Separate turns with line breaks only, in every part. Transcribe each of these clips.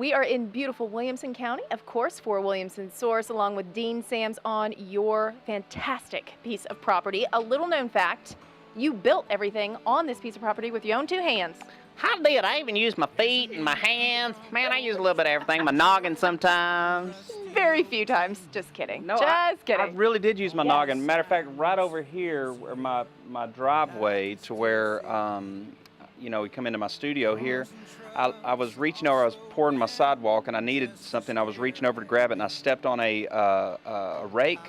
We are in beautiful Williamson County, of course, for Williamson Source, along with Dean Sams on your fantastic piece of property. A little known fact, you built everything on this piece of property with your own two hands.
I did. I even used my feet and my hands. Man, I use a little bit of everything. My noggin sometimes.
Very few times. Just kidding.
No,
Just kidding.
I really did use my noggin. Matter of fact, right over here, where my driveway to where, you know, we come into my studio here, I was reaching over, I was pouring my sidewalk, and I needed something. I was reaching over to grab it, and I stepped on a rake,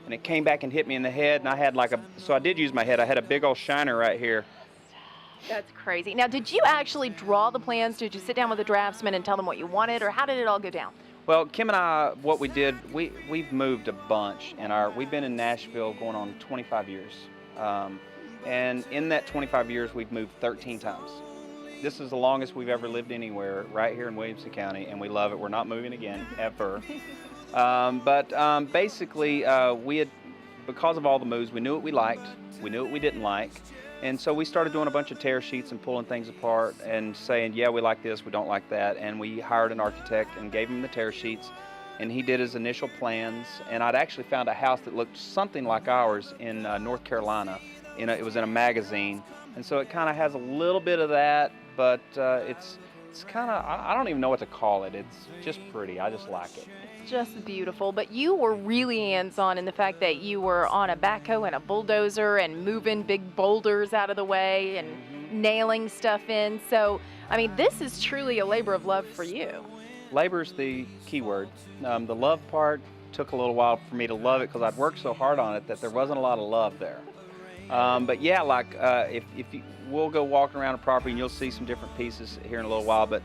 and it came back and hit me in the head, and I had like so I did use my head. I had a big old shiner right here.
That's crazy. Now, did you actually draw the plans? Did you sit down with the draftsman and tell them what you wanted, or how did it all go down?
Well, Kim and I, what we did, we've moved a bunch, and we've been in Nashville going on 25 years. And in that 25 years, we've moved 13 times. This is the longest we've ever lived anywhere, right here in Williamson County, and we love it. We're not moving again, ever. Basically, we had, because of all the moves, we knew what we liked, we knew what we didn't like, and so we started doing a bunch of tear sheets and pulling things apart and saying, yeah, we like this, we don't like that, and we hired an architect and gave him the tear sheets, and he did his initial plans, and I'd actually found a house that looked something like ours in North Carolina. It was in a magazine, and so it kind of has a little bit of that, but it's kind of, I don't even know what to call it. It's just pretty. I just like it.
It's just beautiful, but you were really hands-on in the fact that you were on a backhoe and a bulldozer and moving big boulders out of the way and nailing stuff in. So, I mean, this is truly a labor of love for you. Labor's
the key word. The love part took a little while for me to love it because I'd worked so hard on it that there wasn't a lot of love there. But yeah, like we'll go walking around the property and you'll see some different pieces here in a little while, but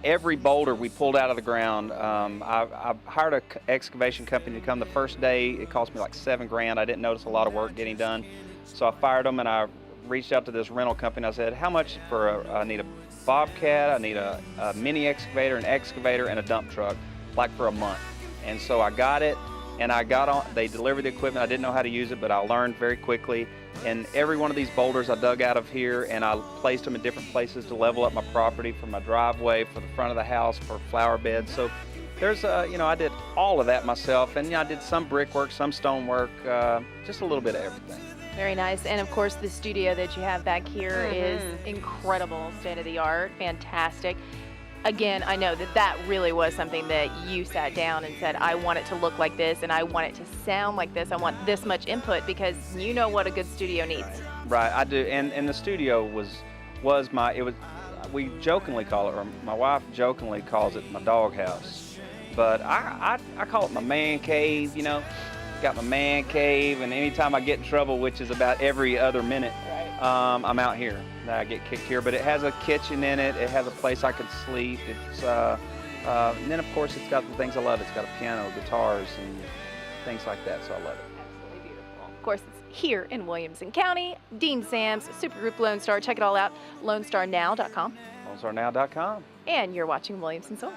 every boulder we pulled out of the ground, I hired an excavation company to come the first day. It cost me like $7 grand. I didn't notice a lot of work getting done. So I fired them and I reached out to this rental company. I said, how much I need a bobcat, I need a mini excavator, an excavator, and a dump truck, like for a month. And so I got it. And they delivered the equipment. I didn't know how to use it, but I learned very quickly. And every one of these boulders I dug out of here, and I placed them in different places to level up my property, for my driveway, for the front of the house, for flower beds. So there's, I did all of that myself. And I did some brickwork, some stonework, just a little bit of everything.
Very nice. And of course, the studio that you have back here is incredible, state of the art, fantastic. Again, I know that really was something that you sat down and said, I want it to look like this and I want it to sound like this. I want this much input, because you know what a good studio needs.
Right, I do. And the studio we jokingly call it, or my wife jokingly calls it, my doghouse. But I call it my man cave, you know. Got my man cave, and anytime I get in trouble, which is about every other minute, I'm out here. I get kicked here, but it has a kitchen in it. It has a place I can sleep. It's and then of course it's got the things I love. It's got a piano, guitars, and things like that. So I love it.
Absolutely beautiful. Of course, it's here in Williamson County. Dean Sams, Supergroup Lonestar. Check it all out. LoneStarNow.com.
LoneStarNow.com.
And you're watching Williamson Source.